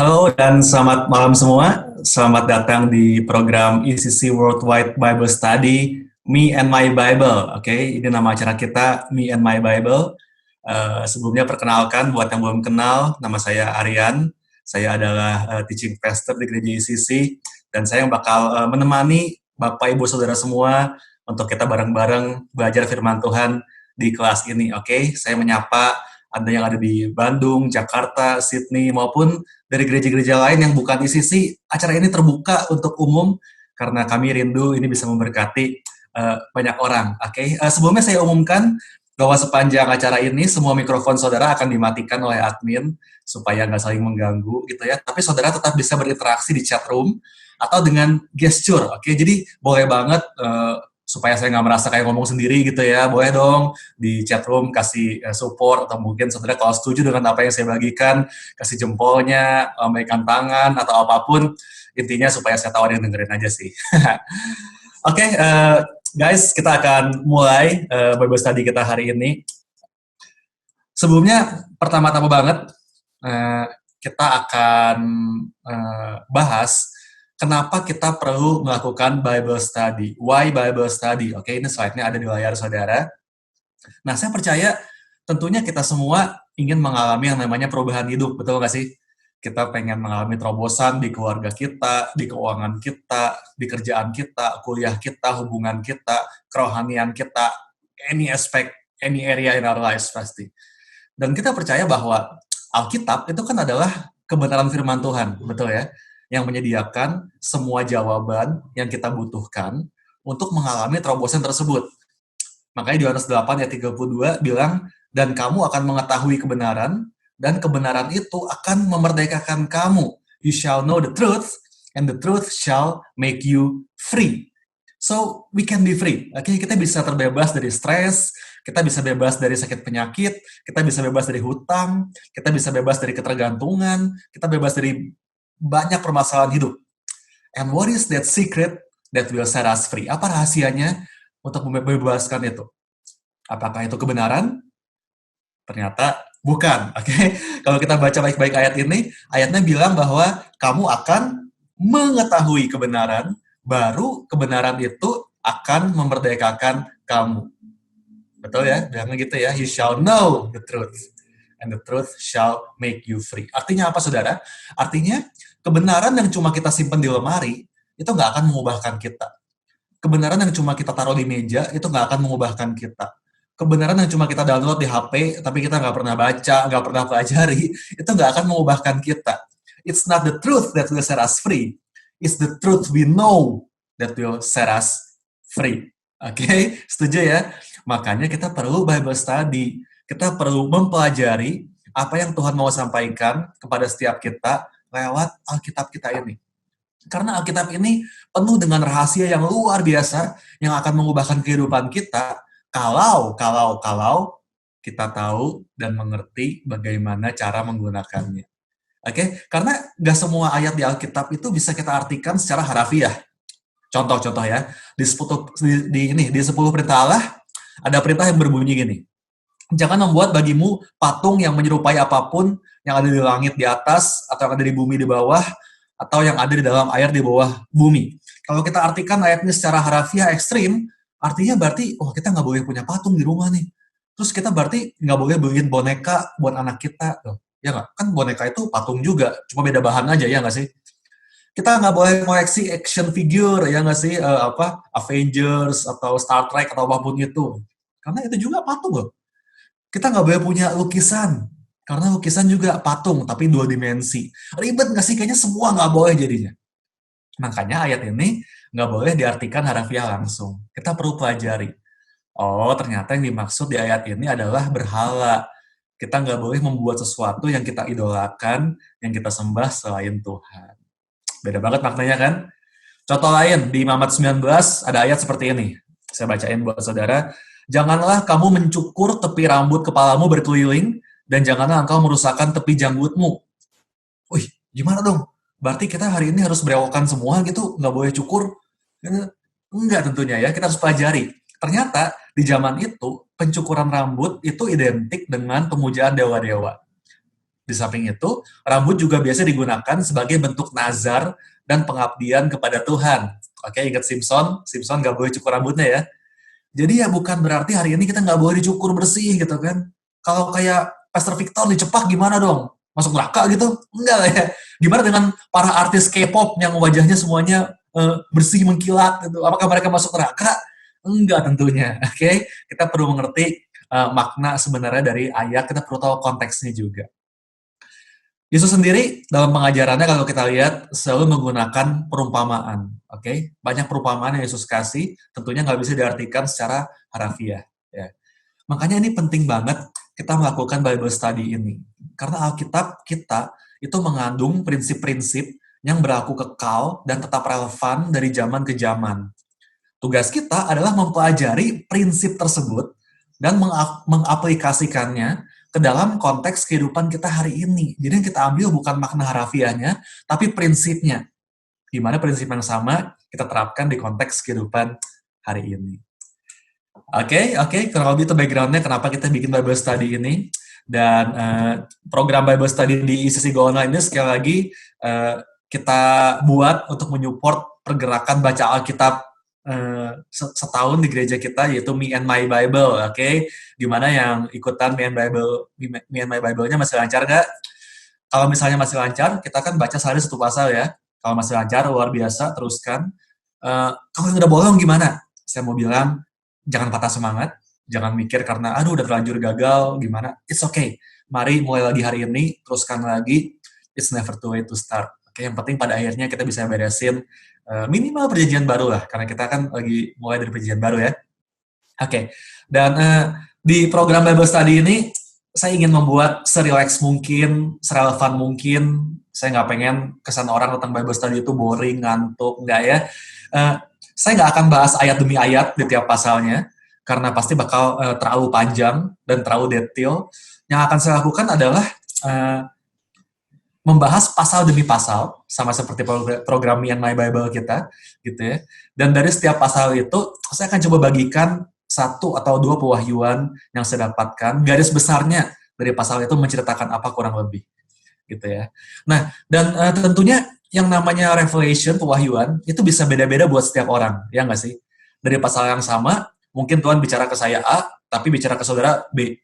Halo dan selamat malam semua. Selamat datang di program ECC Worldwide Bible Study Me and My Bible. Oke, ini nama acara kita Me and My Bible. Sebelumnya perkenalkan buat yang belum kenal, nama saya Aryan. Saya adalah teaching pastor di gereja ECC dan saya yang bakal menemani Bapak Ibu Saudara semua untuk kita bareng-bareng belajar firman Tuhan di kelas ini. Oke, saya menyapa Anda yang ada di Bandung, Jakarta, Sydney maupun dari gereja-gereja lain yang bukan ICC, acara ini terbuka untuk umum karena kami rindu ini bisa memberkati banyak orang. Oke, sebelumnya saya umumkan bahwa sepanjang acara ini semua mikrofon saudara akan dimatikan oleh admin supaya nggak saling mengganggu gitu ya. Tapi saudara tetap bisa berinteraksi di chat room atau dengan gesture. Oke, jadi boleh banget supaya saya nggak merasa kayak ngomong sendiri gitu ya, boleh dong di chat room kasih support atau mungkin saudara kalau setuju dengan apa yang saya bagikan kasih jempolnya, lambaikan tangan atau apapun, intinya supaya saya tahu ada yang dengerin aja sih. Oke, guys, kita akan mulai Bible study kita hari ini. Sebelumnya, pertama-tama banget, kita akan bahas kenapa kita perlu melakukan Bible study. Why Bible study? Oke, ini slide-nya ada di layar saudara. Nah, saya percaya tentunya kita semua ingin mengalami yang namanya perubahan hidup, betul nggak sih? Kita pengen mengalami terobosan di keluarga kita, di keuangan kita, di kerjaan kita, kuliah kita, hubungan kita, kerohanian kita, any aspect, any area in our lives pasti. Dan kita percaya bahwa Alkitab itu kan adalah kebenaran firman Tuhan, betul ya? Yang menyediakan semua jawaban yang kita butuhkan untuk mengalami terobosan tersebut. Makanya di Yohanes 8 ayat 32 bilang, dan kamu akan mengetahui kebenaran, dan kebenaran itu akan memerdekakan kamu. You shall know the truth, and the truth shall make you free. So, we can be free. Oke, kita bisa terbebas dari stres, kita bisa bebas dari sakit penyakit, kita bisa bebas dari hutang, kita bisa bebas dari ketergantungan, kita bebas dari banyak permasalahan hidup. And what is that secret that will set us free? Apa rahasianya untuk membebaskan itu? Apakah itu kebenaran? Ternyata bukan. Oke, kalau kita baca baik-baik ayat ini, ayatnya bilang bahwa kamu akan mengetahui kebenaran, baru kebenaran itu akan memerdekakan kamu. Betul ya? Bilangnya gitu ya. You shall know the truth, and the truth shall make you free. Artinya apa, saudara? Artinya kebenaran yang cuma kita simpan di lemari itu nggak akan mengubahkan kita. Kebenaran yang cuma kita taruh di meja itu nggak akan mengubahkan kita. Kebenaran yang cuma kita download di HP tapi kita nggak pernah baca, nggak pernah pelajari, itu nggak akan mengubahkan kita. It's not the truth that will set us free. It's the truth we know that will set us free. Oke, setuju ya? Makanya kita perlu Bible study. Kita perlu mempelajari apa yang Tuhan mau sampaikan kepada setiap kita lewat Alkitab kita ini. Karena Alkitab ini penuh dengan rahasia yang luar biasa yang akan mengubahkan kehidupan kita kalau kita tahu dan mengerti bagaimana cara menggunakannya. Oke, karena nggak semua ayat di Alkitab itu bisa kita artikan secara harafiah. Contoh-contoh ya, di 10 perintah Allah ada perintah yang berbunyi gini. Jangan membuat bagimu patung yang menyerupai apapun yang ada di langit di atas atau yang ada di bumi di bawah atau yang ada di dalam air di bawah bumi. Kalau kita artikan ayat ini secara harafiah ekstrim, artinya berarti, kita nggak boleh punya patung di rumah nih. Terus kita berarti nggak boleh beliin boneka buat anak kita. Ya nggak? Kan boneka itu patung juga, cuma beda bahan aja, ya nggak sih? Kita nggak boleh koleksi action figure, ya nggak sih? Avengers, atau Star Trek, atau apapun itu. Karena itu juga patung loh. Kita nggak boleh punya lukisan, karena lukisan juga patung, tapi 2 dimensi. Ribet nggak sih? Kayaknya semua nggak boleh jadinya. Makanya ayat ini nggak boleh diartikan harafiah langsung. Kita perlu pelajari. Oh, ternyata yang dimaksud di ayat ini adalah berhala. Kita nggak boleh membuat sesuatu yang kita idolakan, yang kita sembah selain Tuhan. Beda banget maknanya kan? Contoh lain, di Imamat 19 ada ayat seperti ini. Saya bacain buat saudara. Janganlah kamu mencukur tepi rambut kepalamu berkeliling, dan janganlah engkau merusakkan tepi janggutmu. Wih, gimana dong? Berarti kita hari ini harus berewokan semua gitu? Nggak boleh cukur? Enggak tentunya ya, kita harus pelajari. Ternyata di zaman itu, pencukuran rambut itu identik dengan pemujaan dewa-dewa. Di samping itu, rambut juga biasa digunakan sebagai bentuk nazar dan pengabdian kepada Tuhan. Oke, ingat Simpson? Simpson nggak boleh cukur rambutnya ya. Jadi ya bukan berarti hari ini kita nggak boleh dicukur bersih gitu kan. Kalau kayak Pastor Victor dicepak gimana dong? Masuk neraka gitu? Enggak lah ya. Gimana dengan para artis K-pop yang wajahnya semuanya bersih mengkilat gitu? Apakah mereka masuk neraka? Enggak tentunya. Oke, kita perlu mengerti makna sebenarnya dari ayat, kita perlu tahu konteksnya juga. Yesus sendiri dalam pengajarannya kalau kita lihat selalu menggunakan perumpamaan, oke? Banyak perumpamaan yang Yesus kasih, tentunya nggak bisa diartikan secara harafiah. Ya. Makanya ini penting banget kita melakukan Bible study ini, karena Alkitab kita itu mengandung prinsip-prinsip yang berlaku kekal dan tetap relevan dari zaman ke zaman. Tugas kita adalah mempelajari prinsip tersebut dan mengaplikasikannya ke dalam konteks kehidupan kita hari ini. Jadi yang kita ambil bukan makna harafiahnya, tapi prinsipnya. Di mana prinsip yang sama kita terapkan di konteks kehidupan hari ini. Oke, kurang lebih itu background-nya kenapa kita bikin Bible Study ini. Dan program Bible Study di ICC Go Online ini sekali lagi kita buat untuk menyupport pergerakan baca Alkitab setahun di gereja kita, yaitu Me and My Bible, oke? Dimana yang ikutan Me and My Bible-nya masih lancar nggak? Kalau misalnya masih lancar, kita kan baca sehari 1 pasal ya. Kalau masih lancar, luar biasa, teruskan. Kalau yang udah bolong gimana? Saya mau bilang, jangan patah semangat, jangan mikir karena, aduh udah terlanjur gagal, gimana? It's okay. Mari mulai lagi hari ini, teruskan lagi. It's never too late to start. Oke, yang penting pada akhirnya kita bisa beresin minimal perjanjian baru lah, karena kita kan lagi mulai dari perjanjian baru ya. Oke, dan di program Bible Study ini, saya ingin membuat serelax mungkin, serelevan mungkin. Saya nggak pengen kesan orang tentang Bible Study itu boring, ngantuk, nggak ya. Saya nggak akan bahas ayat demi ayat di tiap pasalnya, karena pasti bakal terlalu panjang dan terlalu detail. Yang akan saya lakukan adalah membahas pasal demi pasal, sama seperti program Me and My Bible kita, gitu ya. Dan dari setiap pasal itu, saya akan coba bagikan 1 atau 2 pewahyuan yang saya dapatkan, garis besarnya dari pasal itu menceritakan apa kurang lebih, gitu ya. Nah, dan tentunya yang namanya revelation, pewahyuan, itu bisa beda-beda buat setiap orang, ya nggak sih? Dari pasal yang sama, mungkin Tuhan bicara ke saya A, tapi bicara ke saudara B.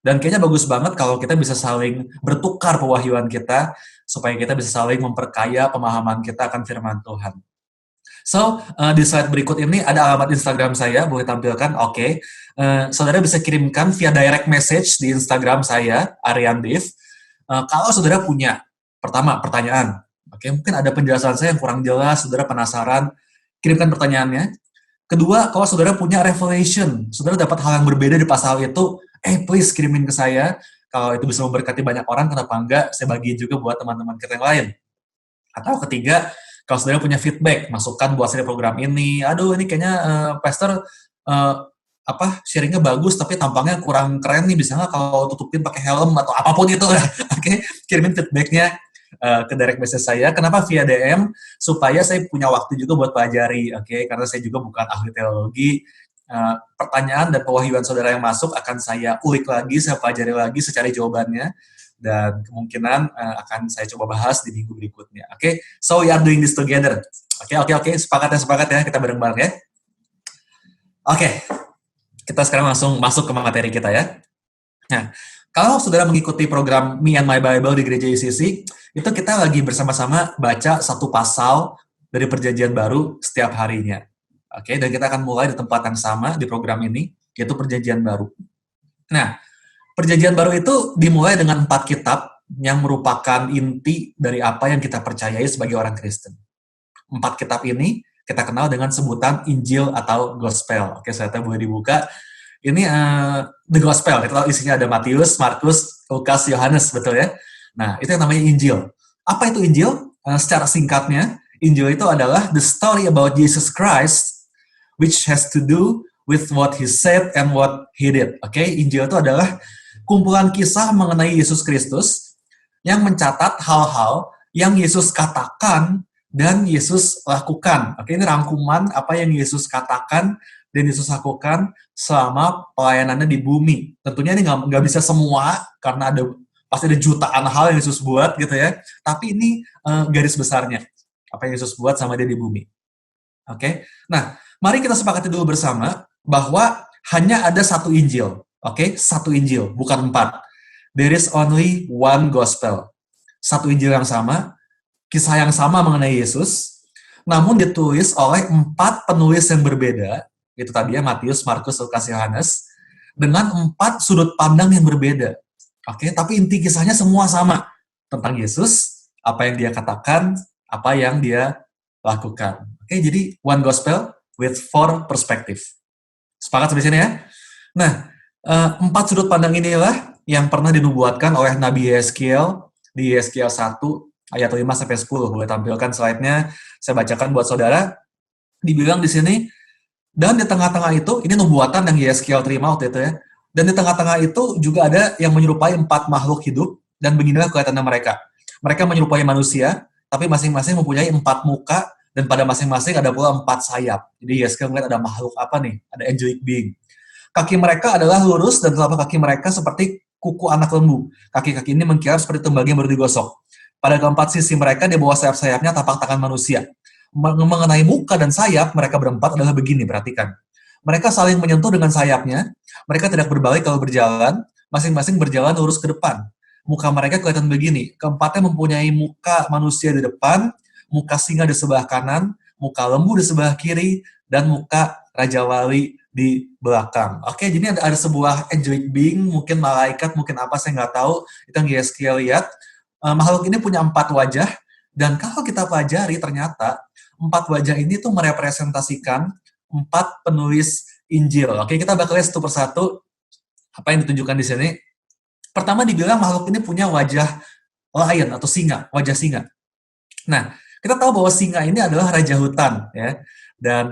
Dan kayaknya bagus banget kalau kita bisa saling bertukar pewahyuan kita, supaya kita bisa saling memperkaya pemahaman kita akan firman Tuhan. So, di slide berikut ini ada alamat Instagram saya, boleh tampilkan, oke. Saudara bisa kirimkan via direct message di Instagram saya, Aryan Dev. Kalau saudara punya, pertama, pertanyaan. Oke, mungkin ada penjelasan saya yang kurang jelas, saudara penasaran, kirimkan pertanyaannya. Kedua, kalau saudara punya revelation, saudara dapat hal yang berbeda di pasal itu, please kirimin ke saya. Kalau itu bisa memberkati banyak orang, kenapa enggak? Saya bagiin juga buat teman-teman kita yang lain. Atau ketiga, kalau saudara punya feedback, masukan buat saya program ini, aduh ini kayaknya pastor sharingnya bagus, tapi tampangnya kurang keren nih, bisa nggak kalau tutupin pakai helm atau apapun itu, oke? Kirimin feedbacknya ke direct message saya. Kenapa via DM? Supaya saya punya waktu juga buat pelajari, oke? Karena saya juga bukan ahli teologi. Pertanyaan dan pewahyuan saudara yang masuk akan saya ulik lagi, saya pelajari lagi, saya cari jawabannya, dan kemungkinan akan saya coba bahas di minggu berikutnya. Oke? So we are doing this together. Oke. Sepakat ya, kita bareng-bareng ya. Oke. Kita sekarang langsung masuk ke materi kita ya. Nah, kalau saudara mengikuti program Me and My Bible di Gereja ICC, itu kita lagi bersama-sama baca 1 pasal dari Perjanjian Baru setiap harinya. Oke, dan kita akan mulai di tempat yang sama di program ini, yaitu Perjanjian Baru. Nah, Perjanjian Baru itu dimulai dengan 4 kitab yang merupakan inti dari apa yang kita percayai sebagai orang Kristen. 4 kitab ini kita kenal dengan sebutan Injil atau Gospel. Oke, saya boleh dibuka. Ini the Gospel. Kita tahu isinya ada Matius, Markus, Lukas, Yohanes, betul ya? Nah, itu yang namanya Injil. Apa itu Injil? Secara singkatnya, Injil itu adalah the story about Jesus Christ, which has to do with what he said and what he did. Oke, Injil itu adalah kumpulan kisah mengenai Yesus Kristus yang mencatat hal-hal yang Yesus katakan dan Yesus lakukan. Oke, ini rangkuman apa yang Yesus katakan dan Yesus lakukan selama pelayanannya di bumi. Tentunya ini nggak bisa semua, karena ada pasti ada jutaan hal yang Yesus buat gitu ya. Tapi ini garis besarnya, apa yang Yesus buat sama dia di bumi. Oke, nah mari kita sepakati dulu bersama bahwa hanya ada satu Injil. Oke, satu Injil, bukan 4. There is only one gospel. Satu Injil yang sama, kisah yang sama mengenai Yesus, namun ditulis oleh 4 penulis yang berbeda, itu tadi ya, Matius, Markus, Lukas, Yohanes, dengan 4 sudut pandang yang berbeda. Oke, tapi inti kisahnya semua sama, tentang Yesus, apa yang dia katakan, apa yang dia lakukan. Oke, jadi one gospel with 4 perspective. Sepakat sampai sini ya? Nah, 4 sudut pandang inilah yang pernah dinubuatkan oleh Nabi Yeskiel di Yeskiel 1 ayat 5 sampai 10. Boleh tampilkan slide-nya, saya bacakan buat saudara. Dibilang di sini, dan di tengah-tengah itu, ini nubuatan yang Yeskiel terima waktu itu ya. Dan di tengah-tengah itu juga ada yang menyerupai 4 makhluk hidup, dan beginilah kelihatannya mereka. Mereka menyerupai manusia, tapi masing-masing mempunyai 4 muka, dan pada masing-masing ada pula 4 sayap. Jadi Yeskiel melihat ada makhluk apa nih? Ada angelic being. Kaki mereka adalah lurus dan telapak kaki mereka seperti kuku anak lembu. Kaki-kaki ini mengkilat seperti tembaga yang baru digosok. Pada keempat sisi mereka di bawah sayap-sayapnya tapak tangan manusia. Mengenai muka dan sayap, mereka berempat adalah begini, perhatikan. Mereka saling menyentuh dengan sayapnya, mereka tidak berbalik kalau berjalan, masing-masing berjalan lurus ke depan. Muka mereka kelihatan begini, keempatnya mempunyai muka manusia di depan, muka singa di sebelah kanan, muka lembu di sebelah kiri, dan muka Raja Wali di belakang. Oke, jadi ada sebuah angelic being, mungkin malaikat, mungkin apa, saya nggak tahu, itu yang Yeskiel lihat. Makhluk ini punya 4 wajah, dan kalau kita pelajari, ternyata 4 wajah ini tuh merepresentasikan 4 penulis Injil. Oke, kita bakal lihat satu persatu apa yang ditunjukkan di sini. Pertama dibilang makhluk ini punya wajah lion atau singa, wajah singa. Nah, kita tahu bahwa singa ini adalah raja hutan, ya, dan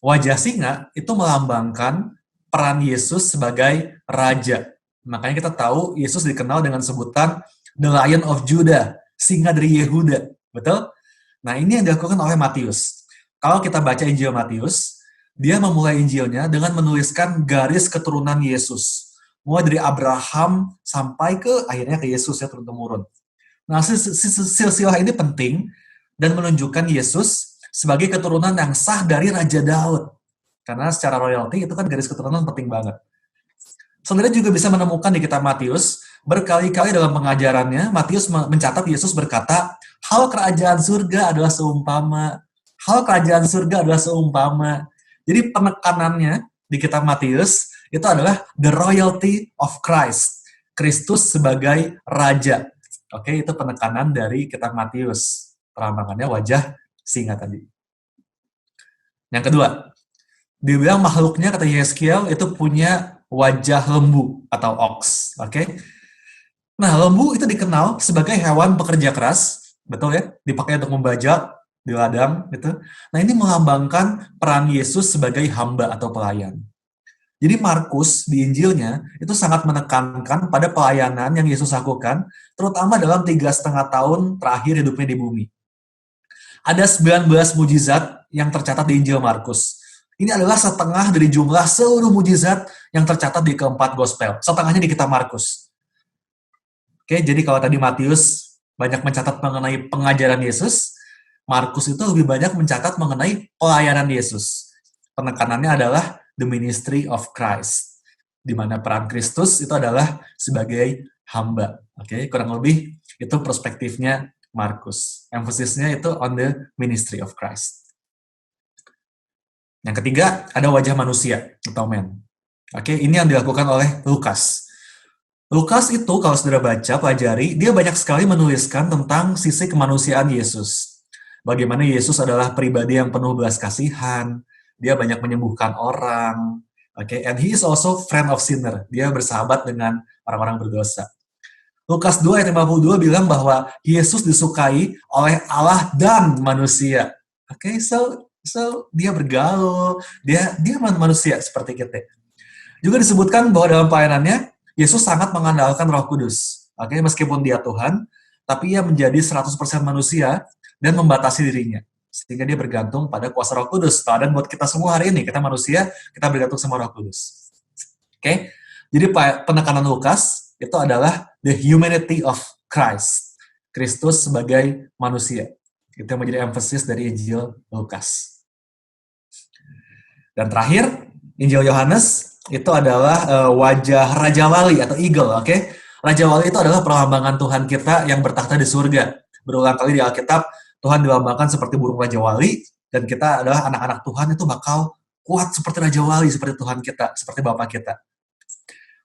wajah singa itu melambangkan peran Yesus sebagai raja. Makanya kita tahu Yesus dikenal dengan sebutan The Lion of Judah, singa dari Yehuda. Betul? Nah, ini yang dilakukan oleh Matius. Kalau kita baca Injil Matius, dia memulai Injilnya dengan menuliskan garis keturunan Yesus. Mulai dari Abraham sampai ke akhirnya ke Yesus ya, turun-temurun. Nah, silsilah ini penting dan menunjukkan Yesus sebagai keturunan yang sah dari Raja Daud. Karena secara royalty itu kan garis keturunan penting banget. Saudara juga bisa menemukan di kitab Matius, berkali-kali dalam pengajarannya, Matius mencatat Yesus berkata, hal kerajaan surga adalah seumpama. Hal kerajaan surga adalah seumpama. Jadi penekanannya di kitab Matius itu adalah the royalty of Christ. Kristus sebagai raja. Oke, itu penekanan dari kitab Matius. Perambangannya wajah singa tadi. Yang kedua, dibilang makhluknya kata Yeskiel itu punya wajah lembu atau ox. Oke. Nah, lembu itu dikenal sebagai hewan pekerja keras, betul ya? Dipakai untuk membajak di ladang gitu. Nah, ini melambangkan peran Yesus sebagai hamba atau pelayan. Jadi Markus di Injilnya itu sangat menekankan pada pelayanan yang Yesus lakukan, terutama dalam 3,5 tahun terakhir hidupnya di bumi. Ada 19 mujizat yang tercatat di Injil Markus. Ini adalah setengah dari jumlah seluruh mujizat yang tercatat di keempat gospel. Setengahnya di kitab Markus. Oke, jadi kalau tadi Matius banyak mencatat mengenai pengajaran Yesus, Markus itu lebih banyak mencatat mengenai pelayanan Yesus. Penekanannya adalah the ministry of Christ, di mana peran Kristus itu adalah sebagai hamba. Oke, kurang lebih itu perspektifnya Markus. Emphasisnya itu on the ministry of Christ. Yang ketiga, ada wajah manusia atau man. Oke, ini yang dilakukan oleh Lukas. Lukas itu kalau saudara baca, pelajari, dia banyak sekali menuliskan tentang sisi kemanusiaan Yesus. Bagaimana Yesus adalah pribadi yang penuh belas kasihan, dia banyak menyembuhkan orang, and he is also friend of sinner. Dia bersahabat dengan orang-orang berdosa. Lukas 2 ayat 52 bilang bahwa Yesus disukai oleh Allah dan manusia. So dia bergaul, dia manusia seperti kita. Juga disebutkan bahwa dalam pelayanannya Yesus sangat mengandalkan Roh Kudus. Meskipun dia Tuhan, tapi ia menjadi 100% manusia dan membatasi dirinya. Sehingga dia bergantung pada kuasa Roh Kudus. Dan buat kita semua hari ini, kita manusia, kita bergantung sama Roh Kudus. Jadi penekanan Lukas itu adalah the humanity of Christ. Kristus sebagai manusia. Itu yang menjadi emphasis dari Injil Lukas. Dan terakhir, Injil Yohanes itu adalah wajah Raja Wali atau eagle, oke? Raja Wali itu adalah perlambangan Tuhan kita yang bertakhta di surga. Berulang kali di Alkitab, Tuhan dilambangkan seperti burung Raja Wali, dan kita adalah anak-anak Tuhan itu bakal kuat seperti Raja Wali, seperti Tuhan kita, seperti Bapa kita.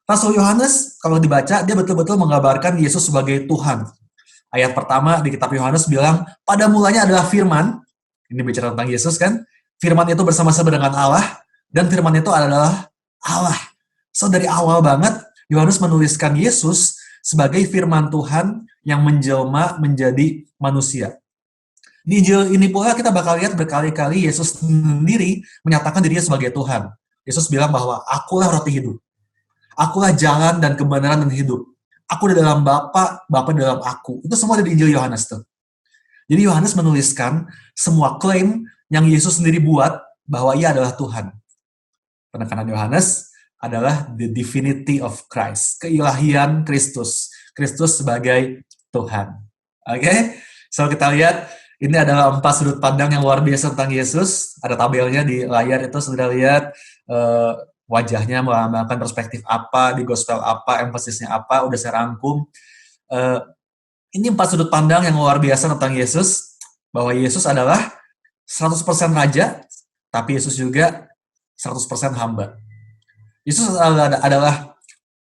Rasul Yohanes, kalau dibaca, dia betul-betul menggambarkan Yesus sebagai Tuhan. Ayat pertama di kitab Yohanes bilang, pada mulanya adalah firman, ini bicara tentang Yesus kan, firman itu bersama-sama dengan Allah, dan firman itu adalah Allah. So dari awal banget, Yohanes menuliskan Yesus sebagai firman Tuhan yang menjelma menjadi manusia. Di Injil ini pula kita bakal lihat berkali-kali Yesus sendiri menyatakan dirinya sebagai Tuhan. Yesus bilang bahwa akulah roti hidup. Akulah jalan dan kebenaran dan hidup. Aku di dalam Bapa, Bapa di dalam aku. Itu semua ada di Injil Yohanes tuh. Jadi Yohanes menuliskan semua klaim yang Yesus sendiri buat bahwa ia adalah Tuhan. Penekanan Yohanes adalah the divinity of Christ. Keilahian Kristus. Kristus sebagai Tuhan. Oke? So kita lihat, ini adalah 4 sudut pandang yang luar biasa tentang Yesus. Ada tabelnya di layar itu, sudah lihat wajahnya melambangkan perspektif apa, di gospel apa, emphasisnya apa, udah saya rangkum. Ini 4 sudut pandang yang luar biasa tentang Yesus, bahwa Yesus adalah 100% raja, tapi Yesus juga 100% hamba. Yesus adalah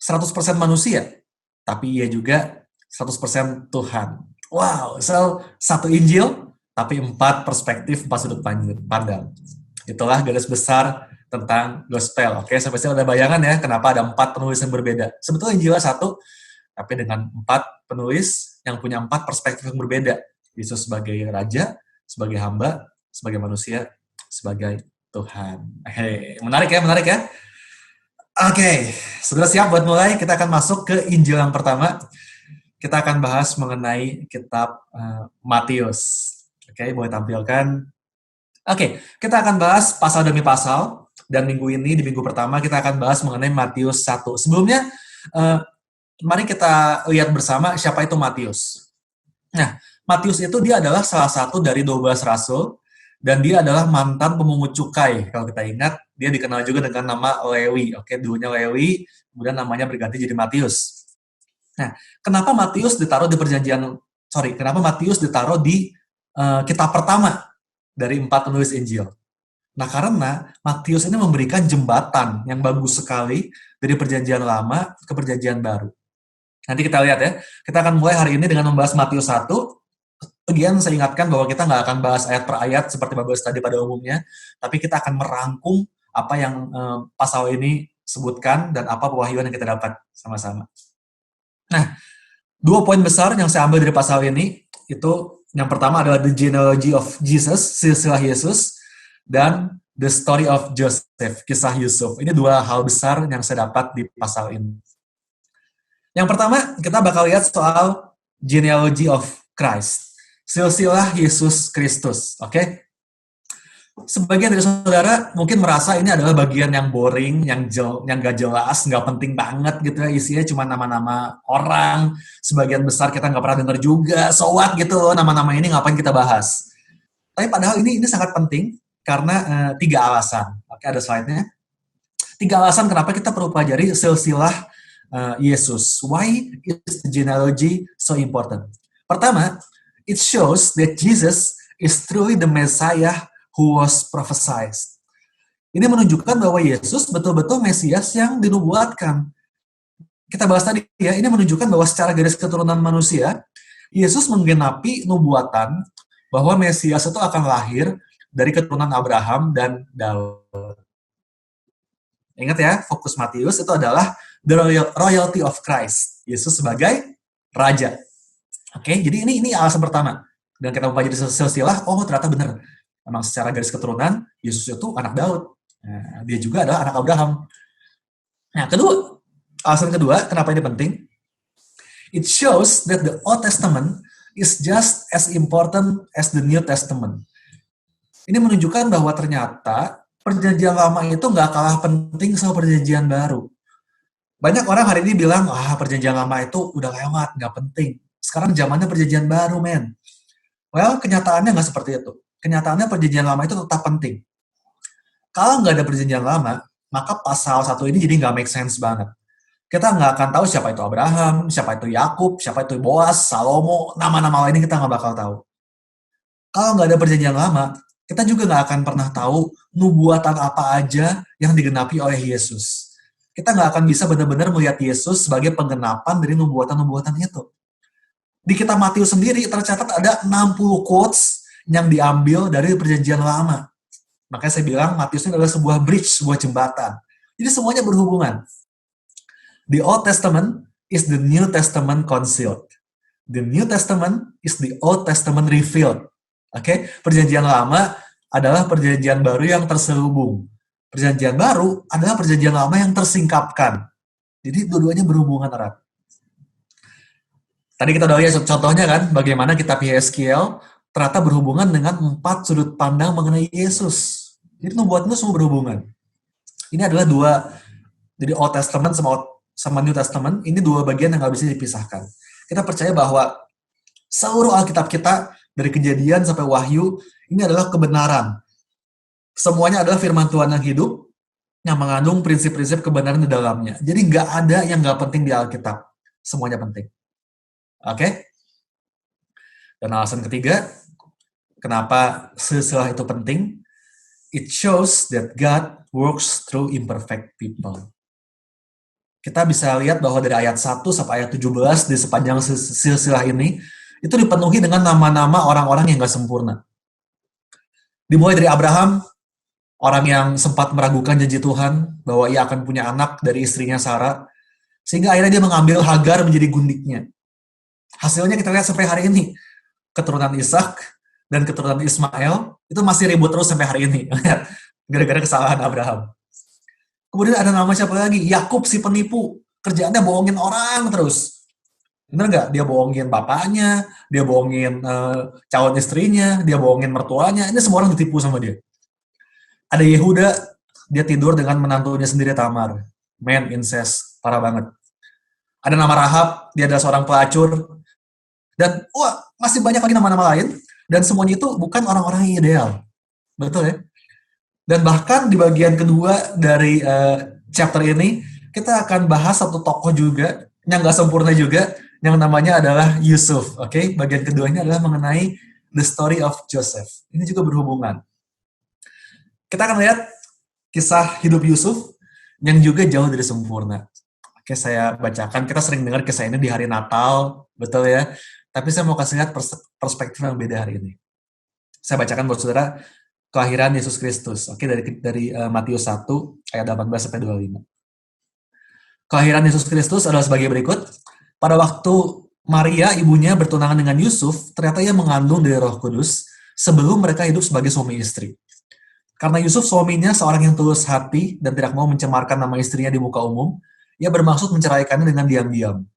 100% manusia, tapi ia juga 100% Tuhan. Wow, so 1 Injil, tapi 4 perspektif, 4 sudut pandang. Itulah garis besar tentang gospel. Oke, sampai sini ada bayangan ya, kenapa ada 4 penulis yang berbeda. Sebetulnya Injilnya 1, tapi dengan 4 penulis yang punya 4 perspektif yang berbeda. Yesus sebagai raja, sebagai hamba, sebagai manusia, sebagai Tuhan. Menarik ya? Oke, sudah siap buat mulai? Kita akan masuk ke Injil yang pertama. Kita akan bahas mengenai kitab Matius. Oke, boleh tampilkan. Oke, kita akan bahas pasal demi pasal. Dan minggu ini, di minggu pertama, kita akan bahas mengenai Matius 1. Sebelumnya, mari kita lihat bersama siapa itu Matius. Nah, Matius itu dia adalah salah satu dari 12 rasul, dan dia adalah mantan pemungut cukai. Kalau kita ingat, dia dikenal juga dengan nama Lewi. Oke, dulunya Lewi, kemudian namanya berganti jadi Matius. Nah, kenapa Matius ditaruh di kitab pertama dari 4 penulis Injil? Nah, karena Matius ini memberikan jembatan yang bagus sekali dari perjanjian lama ke perjanjian baru. Nanti kita lihat ya. Kita akan mulai hari ini dengan membahas Matius 1. Again, saya ingatkan bahwa kita nggak akan bahas ayat per ayat seperti Bible study pada umumnya, tapi kita akan merangkum apa yang pasal ini sebutkan dan apa pewahyuan yang kita dapat sama-sama. Nah, 2 poin besar yang saya ambil dari pasal ini, itu yang pertama adalah the genealogy of Jesus, silsilah Yesus, dan the story of Joseph, kisah Yusuf. Ini 2 hal besar yang saya dapat di pasal ini. Yang pertama, kita bakal lihat soal genealogy of Christ, silsilah Yesus Kristus, oke? Sebagian dari saudara mungkin merasa ini adalah bagian yang boring, yang gak jelas, gak penting banget gitu ya, isinya cuma nama-nama orang, sebagian besar kita gak pernah dengar juga, so what gitu loh, nama-nama ini ngapain kita bahas. Tapi padahal ini sangat penting, karena 3 alasan. Oke, ada slide-nya. 3 alasan kenapa kita perlu pelajari silsilah Yesus. Why is the genealogy so important? Pertama, it shows that Jesus is truly the Messiah who was prophesied. Ini menunjukkan bahwa Yesus betul-betul Mesias yang dinubuatkan. Kita bahas tadi ya, ini menunjukkan bahwa secara garis keturunan manusia, Yesus menggenapi nubuatan bahwa Mesias itu akan lahir dari keturunan Abraham dan Daud. Ingat ya, fokus Matius itu adalah the royalty of Christ. Yesus sebagai raja. Oke, jadi ini alasan pertama. Dan kita mempelajari silsilah, oh ternyata benar. Memang secara garis keturunan, Yesus itu anak Daud. Nah, dia juga adalah anak Abraham. Nah, alasan kedua, kenapa ini penting? It shows that the Old Testament is just as important as the New Testament. Ini menunjukkan bahwa ternyata perjanjian lama itu nggak kalah penting sama perjanjian baru. Banyak orang hari ini bilang, perjanjian lama itu udah lewat, nggak penting. Sekarang zamannya perjanjian baru, men. Well, kenyataannya nggak seperti itu. Kenyataannya perjanjian lama itu tetap penting. Kalau nggak ada perjanjian lama, maka pasal satu ini jadi nggak make sense banget. Kita nggak akan tahu siapa itu Abraham, siapa itu Yakub, siapa itu Boas, Salomo, nama-nama lainnya kita nggak bakal tahu. Kalau nggak ada perjanjian lama, kita juga nggak akan pernah tahu nubuatan apa aja yang digenapi oleh Yesus. Kita nggak akan bisa benar-benar melihat Yesus sebagai penggenapan dari nubuatan-nubuatan itu. Di kitab Matius sendiri tercatat ada 60 quotes yang diambil dari perjanjian lama. Makanya saya bilang Matius ini adalah sebuah bridge, sebuah jembatan. Jadi semuanya berhubungan. The Old Testament is the New Testament concealed. The New Testament is the Old Testament revealed. Oke, perjanjian lama adalah perjanjian baru yang terselubung. Perjanjian baru adalah perjanjian lama yang tersingkapkan. Jadi dua-duanya berhubungan erat. Tadi kita udah lihat contohnya kan, bagaimana kitab Yeskiel ternyata berhubungan dengan 4 sudut pandang mengenai Yesus. Jadi nubuatnya semua berhubungan. Ini adalah dua, jadi Old Testament sama New Testament, ini dua bagian yang nggak bisa dipisahkan. Kita percaya bahwa seluruh Alkitab kita, dari Kejadian sampai Wahyu, ini adalah kebenaran. Semuanya adalah firman Tuhan yang hidup, yang mengandung prinsip-prinsip kebenaran di dalamnya. Jadi nggak ada yang nggak penting di Alkitab. Semuanya penting. Oke? Dan alasan ketiga, kenapa silsilah itu penting? It shows that God works through imperfect people. Kita bisa lihat bahwa dari ayat 1 sampai ayat 17 di sepanjang silsilah ini, itu dipenuhi dengan nama-nama orang-orang yang gak sempurna. Dimulai dari Abraham, orang yang sempat meragukan janji Tuhan bahwa ia akan punya anak dari istrinya Sarah, sehingga akhirnya dia mengambil Hagar menjadi gundiknya. Hasilnya kita lihat sampai hari ini. Keturunan Ishak dan keturunan Ismail itu masih ribut terus sampai hari ini. Gara-gara kesalahan Abraham. Kemudian ada nama siapa lagi? Yakub si penipu. Kerjaannya bohongin orang terus. Bener nggak? Dia bohongin bapaknya, dia bohongin calon istrinya, dia bohongin mertuanya. Ini semua orang ditipu sama dia. Ada Yehuda, dia tidur dengan menantunya sendiri Tamar. Man, incest. Parah banget. Ada nama Rahab, dia adalah seorang pelacur. Dan masih banyak lagi nama-nama lain. Dan semuanya itu bukan orang-orang yang ideal. Betul ya? Dan bahkan di bagian kedua dari chapter ini, kita akan bahas satu tokoh juga, yang nggak sempurna juga, yang namanya adalah Yusuf. Oke, bagian keduanya adalah mengenai the story of Joseph. Ini juga berhubungan. Kita akan lihat kisah hidup Yusuf yang juga jauh dari sempurna. Oke, saya bacakan. Kita sering dengar kisah ini di hari Natal, betul ya? Tapi saya mau kasih lihat perspektif yang beda hari ini. Saya bacakan buat saudara kelahiran Yesus Kristus. Oke, dari Matius 1 ayat 18 sampai 25. Kelahiran Yesus Kristus adalah sebagai berikut. Pada waktu Maria, ibunya, bertunangan dengan Yusuf, ternyata ia mengandung dari Roh Kudus sebelum mereka hidup sebagai suami istri. Karena Yusuf suaminya seorang yang tulus hati dan tidak mau mencemarkan nama istrinya di muka umum, ia bermaksud menceraikannya dengan diam-diam.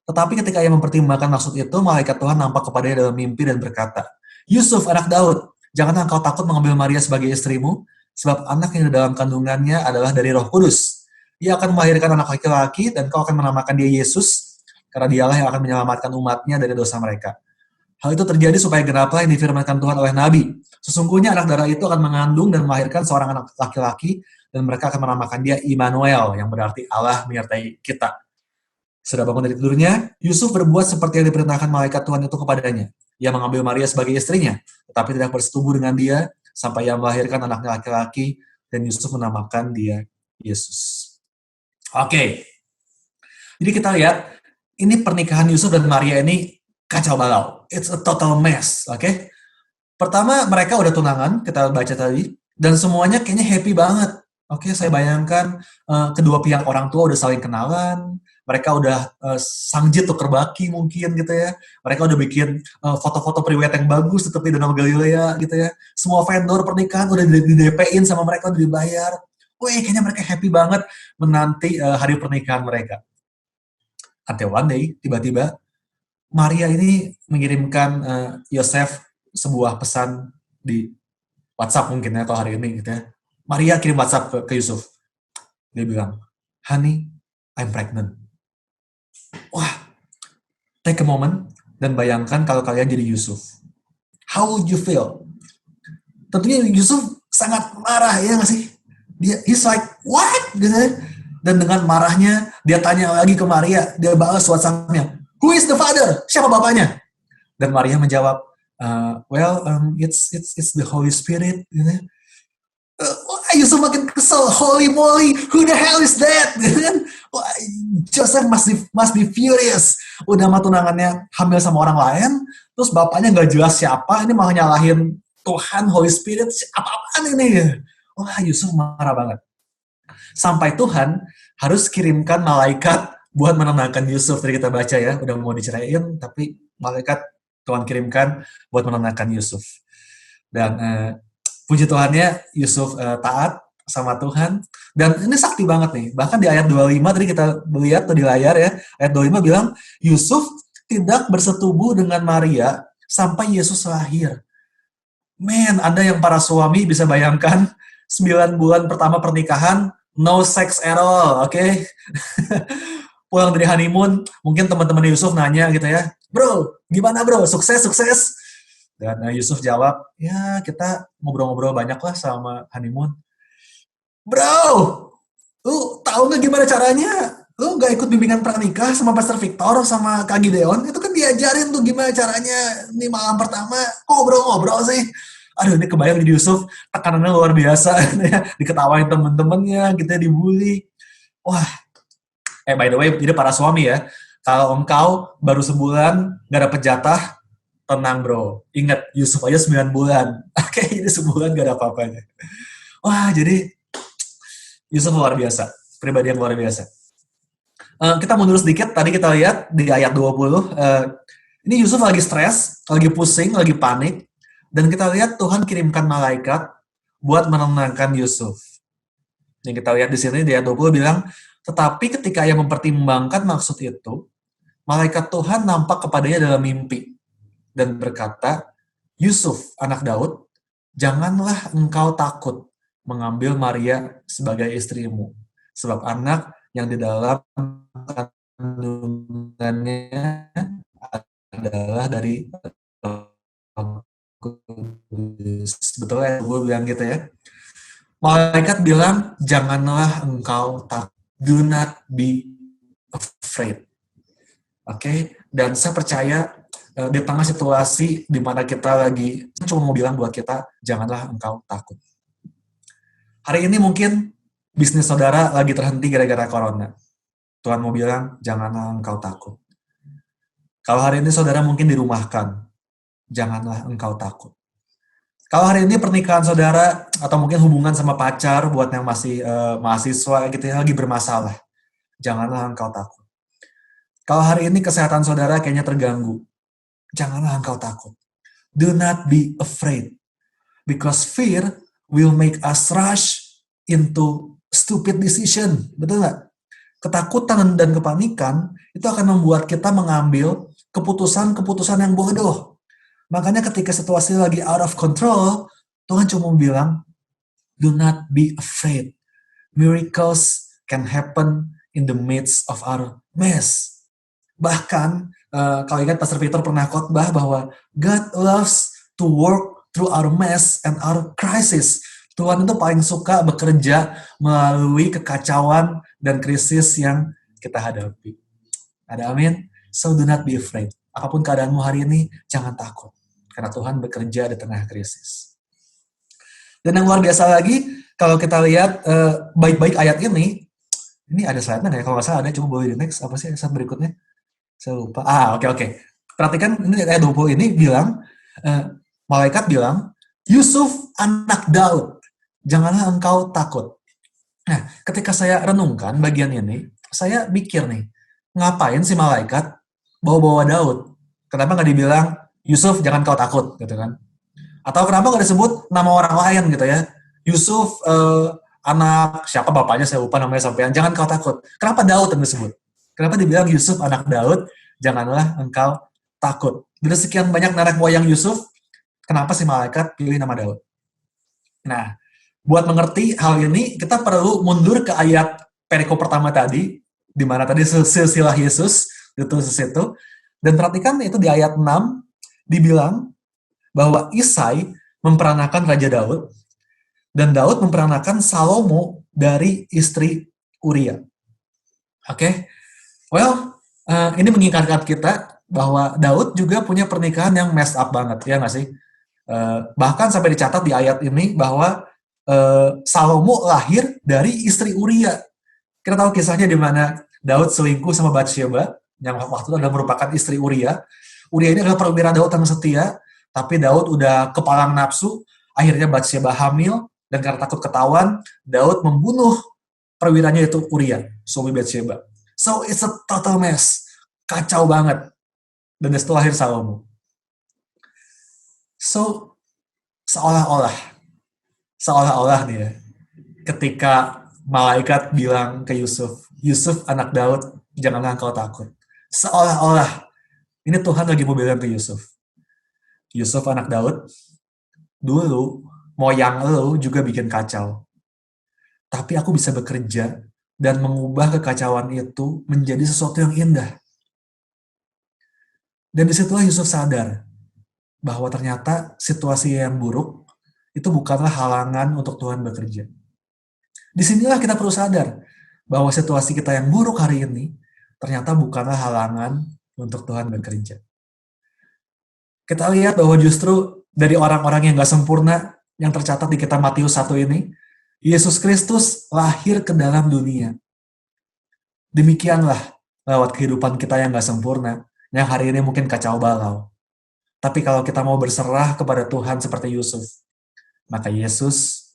Tetapi ketika ia mempertimbangkan maksud itu, malaikat Tuhan nampak kepadanya dalam mimpi dan berkata, Yusuf, anak Daud, janganlah engkau takut mengambil Maria sebagai istrimu, sebab anak yang di dalam kandungannya adalah dari Roh Kudus. Ia akan melahirkan anak laki-laki dan kau akan menamakan dia Yesus, karena dialah yang akan menyelamatkan umatnya dari dosa mereka. Hal itu terjadi supaya genaplah yang difirmankan Tuhan oleh Nabi. Sesungguhnya anak darah itu akan mengandung dan melahirkan seorang anak laki-laki, dan mereka akan menamakan dia Immanuel, yang berarti Allah menyertai kita. Sudah bangun dari tidurnya, Yusuf berbuat seperti yang diperintahkan malaikat Tuhan itu kepadanya. Ia mengambil Maria sebagai istrinya, tetapi tidak bersetubuh dengan dia, sampai ia melahirkan anaknya laki-laki, dan Yusuf menamakan dia Yesus. Oke. Jadi kita lihat, ini pernikahan Yusuf dan Maria ini kacau balau. It's a total mess, oke? Pertama, mereka udah tunangan, kita baca tadi, dan semuanya kayaknya happy banget. Oke, saya bayangkan kedua pihak orang tua udah saling kenalan, mereka udah sangjit tuker baki mungkin gitu ya. Mereka udah bikin foto-foto priwet yang bagus di tepi Danau Galilea gitu ya. Semua vendor pernikahan udah di-DP-in sama mereka, udah dibayar. Wih, kayaknya mereka happy banget menanti hari pernikahan mereka. Until one day, tiba-tiba Maria ini mengirimkan Yosef sebuah pesan di WhatsApp mungkin ya kalau hari ini gitu ya. Maria kirim WhatsApp ke Yusuf. Dia bilang, "Honey, I'm pregnant. Wah, take a moment dan bayangkan kalau kalian jadi Yusuf. How would you feel? Tentunya Yusuf sangat marah, ya nggak sih? He's like, what? Gitu. Dan dengan marahnya, dia tanya lagi ke Maria, dia balas WhatsApp-nya, who is the father? Siapa bapaknya? Dan Maria menjawab, it's the Holy Spirit. Gitu. Yusuf makin kesel, holy moly, who the hell is that? Joseph must be furious. Udah mah tunangannya hamil sama orang lain, terus bapaknya nggak jelas siapa, ini malah nyalahin Tuhan, Holy Spirit, apa-apaan ini? Wah, Yusuf marah banget. Sampai Tuhan harus kirimkan malaikat buat menenangkan Yusuf. Tadi kita baca ya, udah mau diceraiin, tapi malaikat Tuhan kirimkan buat menenangkan Yusuf. Dan puji Tuhannya Yusuf taat sama Tuhan. Dan ini sakti banget nih. Bahkan di ayat 25 tadi kita lihat tuh di layar ya. Ayat 25 bilang, Yusuf tidak bersetubuh dengan Maria sampai Yesus lahir. Man, Anda yang para suami bisa bayangkan 9 bulan pertama pernikahan, no sex at all, oke? Okay? Pulang dari honeymoon, mungkin teman-teman Yusuf nanya gitu ya, bro, gimana bro, sukses? Dan Yusuf jawab, ya kita ngobrol-ngobrol banyak lah sama honeymoon. Bro, lu tahu nggak gimana caranya? Lu nggak ikut bimbingan pranikah sama Pastor Victor sama Kak Gideon? Itu kan diajarin tuh gimana caranya nih malam pertama ngobrol-ngobrol sih. Aduh, ini kebayang di Yusuf, tekanannya luar biasa. Diketawain temen-temennya, kita dibully. Wah, by the way, jadi para suami ya, kalau engkau baru sebulan gak dapet jatah, tenang bro, ingat Yusuf aja 9 bulan. Oke, ini sebulan gak ada apa-apanya. Wah, jadi Yusuf luar biasa, pribadi yang luar biasa. Kita mundur sedikit, tadi kita lihat di ayat 20, ini Yusuf lagi stres, lagi pusing, lagi panik, dan kita lihat Tuhan kirimkan malaikat buat menenangkan Yusuf. Yang kita lihat di sini di ayat 20 bilang, tetapi ketika ia mempertimbangkan maksud itu, malaikat Tuhan nampak kepadanya dalam mimpi dan berkata, Yusuf, anak Daud, janganlah engkau takut mengambil Maria sebagai istrimu, sebab anak yang di dalam kandungannya adalah dari betul ya, gue bilang gitu ya. Malaikat bilang, janganlah engkau takut, do not be afraid. Oke, dan saya percaya di tengah situasi di mana kita lagi, saya cuma mau bilang buat kita, janganlah engkau takut. Hari ini mungkin bisnis saudara lagi terhenti gara-gara corona. Tuhan mau bilang, janganlah engkau takut. Kalau hari ini saudara mungkin dirumahkan, janganlah engkau takut. Kalau hari ini pernikahan saudara, atau mungkin hubungan sama pacar, buat yang masih mahasiswa gitu ya, lagi bermasalah, janganlah engkau takut. Kalau hari ini kesehatan saudara kayaknya terganggu, janganlah engkau takut. Do not be afraid. Because fear will make us rush into stupid decision. Betul nggak? Ketakutan dan kepanikan itu akan membuat kita mengambil keputusan-keputusan yang bodoh. Makanya ketika situasi lagi out of control, Tuhan cuma bilang, do not be afraid. Miracles can happen in the midst of our mess. Bahkan, kalau ingat Pastor Peter pernah khotbah bahwa God loves to work through our mess and our crisis. Tuhan itu paling suka bekerja melalui kekacauan dan krisis yang kita hadapi. Ada amin? So do not be afraid. Apapun keadaanmu hari ini, jangan takut. Karena Tuhan bekerja di tengah krisis. Dan yang luar biasa lagi, kalau kita lihat baik-baik ayat ini ada slide-nya nggak ya? Kalau nggak salah ada, coba boleh di next. Apa sih slide berikutnya? Saya lupa. Oke. Perhatikan, ini ayat 20 ini bilang, malaikat bilang, Yusuf anak Daud, janganlah engkau takut. Nah, ketika saya renungkan bagian ini, saya mikir nih, ngapain sih malaikat bawa-bawa Daud? Kenapa nggak dibilang, Yusuf jangan kau takut, gitu kan? Atau kenapa nggak disebut nama orang lain gitu ya? Yusuf anak siapa bapaknya saya lupa namanya sampean, jangan kau takut. Kenapa Daud yang disebut? Kenapa dibilang Yusuf anak Daud, janganlah engkau takut? Dari sekian banyak nenek moyang Yusuf, kenapa sih malaikat pilih nama Daud? Nah, buat mengerti hal ini, kita perlu mundur ke ayat perikop pertama tadi, di mana tadi silsilah Yesus, ditulis di situ. Dan perhatikan itu di ayat 6, dibilang bahwa Isai memperanakan Raja Daud, dan Daud memperanakan Salomo dari istri Uria. Oke? Well, ini mengingatkan kita bahwa Daud juga punya pernikahan yang messed up banget, ya nggak sih? Bahkan sampai dicatat di ayat ini bahwa Salomo lahir dari istri Uria. Kita tahu kisahnya di mana Daud selingkuh sama Batsheba, yang waktu itu adalah merupakan istri Uria. Uria ini adalah perwira Daud yang setia, tapi Daud udah kepalang nafsu, akhirnya Batsheba hamil, dan karena takut ketahuan, Daud membunuh perwiranya itu Uria, suami Batsheba. So it's a total mess, kacau banget. Dan dari situ lahir Salomo. So seolah-olah nih ya, ketika malaikat bilang ke Yusuf, Yusuf anak Daud, janganlah engkau takut. Seolah-olah ini Tuhan lagi mau bilang ke Yusuf, Yusuf anak Daud, dulu moyang lo juga bikin kacau. Tapi aku bisa bekerja dan mengubah kekacauan itu menjadi sesuatu yang indah. Dan disitulah Yusuf sadar bahwa ternyata situasi yang buruk itu bukanlah halangan untuk Tuhan bekerja. Disinilah kita perlu sadar bahwa situasi kita yang buruk hari ini ternyata bukanlah halangan untuk Tuhan bekerja. Kita lihat bahwa justru dari orang-orang yang gak sempurna yang tercatat di kitab Matius 1 ini, Yesus Kristus lahir ke dalam dunia. Demikianlah lewat kehidupan kita yang gak sempurna, yang hari ini mungkin kacau balau. Tapi kalau kita mau berserah kepada Tuhan seperti Yusuf, maka Yesus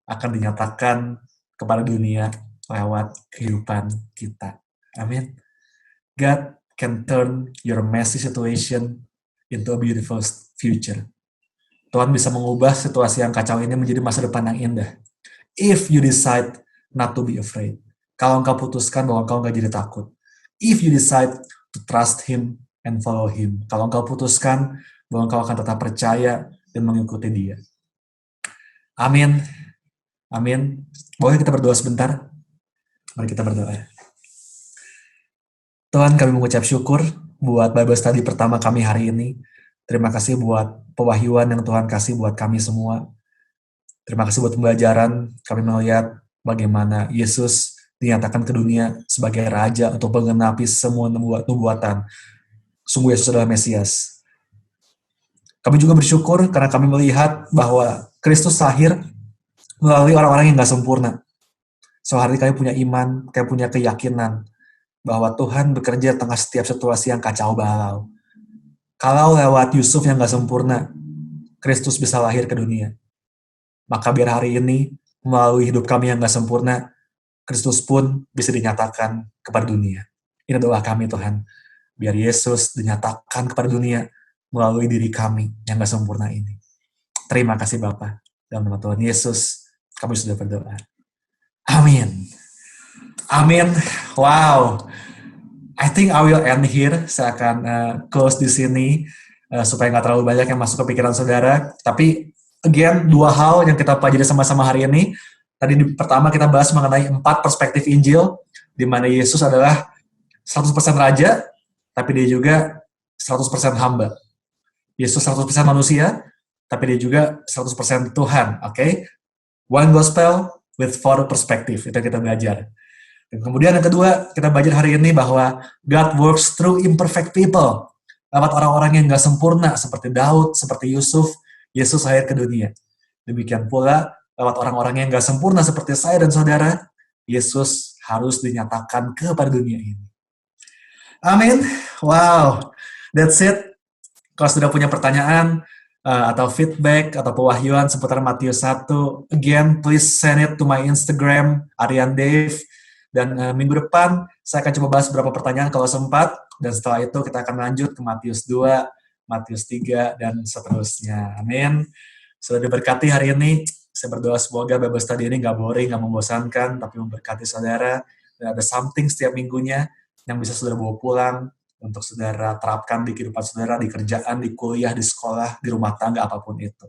akan dinyatakan kepada dunia lewat kehidupan kita. Amin. God can turn your messy situation into a beautiful future. Tuhan bisa mengubah situasi yang kacau ini menjadi masa depan yang indah. If you decide not to be afraid. Kalau engkau putuskan bahwa engkau nggak jadi takut. If you decide to trust Him and follow Him. Kalau engkau putuskan bahwa engkau akan tetap percaya dan mengikuti Dia. Amin. Amin. Boleh kita berdoa sebentar? Mari kita berdoa. Tuhan, kami mengucap syukur buat Bible Study pertama kami hari ini. Terima kasih buat pewahyuan yang Tuhan kasih buat kami semua. Terima kasih buat pembelajaran. Kami melihat bagaimana Yesus dinyatakan ke dunia sebagai Raja untuk menggenapi semua nubuatan. Sungguh Yesus adalah Mesias. Kami juga bersyukur karena kami melihat bahwa Kristus lahir melalui orang-orang yang gak sempurna. So hari ini kami punya iman, kami punya keyakinan bahwa Tuhan bekerja tengah setiap situasi yang kacau balau. Kalau lewat Yusuf yang gak sempurna, Kristus bisa lahir ke dunia. Maka biar hari ini, melalui hidup kami yang gak sempurna, Kristus pun bisa dinyatakan kepada dunia. Ini doa kami Tuhan. Biar Yesus dinyatakan kepada dunia melalui diri kami yang gak sempurna ini. Terima kasih Bapa. Dalam nama Tuhan Yesus, kami sudah berdoa. Amin. Amin. Wow. I think I will end here. Saya akan close di sini supaya nggak terlalu banyak yang masuk ke pikiran saudara. Tapi again, dua hal yang kita pelajari sama-sama hari ini. Tadi pertama kita bahas mengenai 4 perspektif Injil, di mana Yesus adalah 100% raja, tapi dia juga 100% hamba. Yesus 100% manusia, tapi dia juga 100% Tuhan. Okay? One gospel with 4 perspective. Itu yang kita belajar. Dan kemudian yang kedua, kita belajar hari ini bahwa God works through imperfect people. Lewat orang-orang yang gak sempurna, seperti Daud, seperti Yusuf, Yesus lahir ke dunia. Demikian pula, lewat orang-orang yang gak sempurna, seperti saya dan saudara, Yesus harus dinyatakan kepada dunia ini. Amin. Wow. That's it. Kalau sudah punya pertanyaan, atau feedback, atau pewahyuan seputar Matius 1, again, please send it to my Instagram, Arian Dave. Dan minggu depan, saya akan coba bahas beberapa pertanyaan kalau sempat, dan setelah itu kita akan lanjut ke Matius 2, Matius 3, dan seterusnya. Amin. Sudah diberkati hari ini, saya berdoa semoga Bible Study ini nggak boring, nggak membosankan, tapi memberkati saudara, dan ada something setiap minggunya yang bisa saudara bawa pulang, untuk saudara terapkan di kehidupan saudara, di kerjaan, di kuliah, di sekolah, di rumah tangga, apapun itu.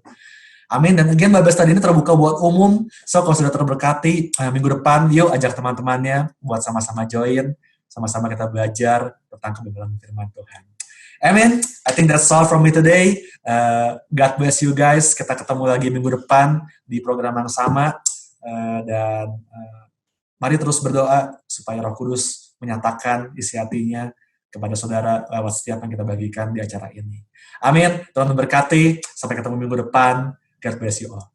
Amin. Dan again, Bible Study ini terbuka buat umum. So, kalau sudah terberkati, minggu depan, yuk ajak teman-temannya buat sama-sama join. sama-sama kita belajar tentang kebenaran firman Tuhan. Amen. I think that's all from me today. God bless you guys. Kita ketemu lagi minggu depan di program yang sama. Dan mari terus berdoa supaya Roh Kudus menyatakan isi hatinya kepada saudara lewat setiap yang kita bagikan di acara ini. Amin. Tuhan memberkati. Sampai ketemu minggu depan. God bless you all.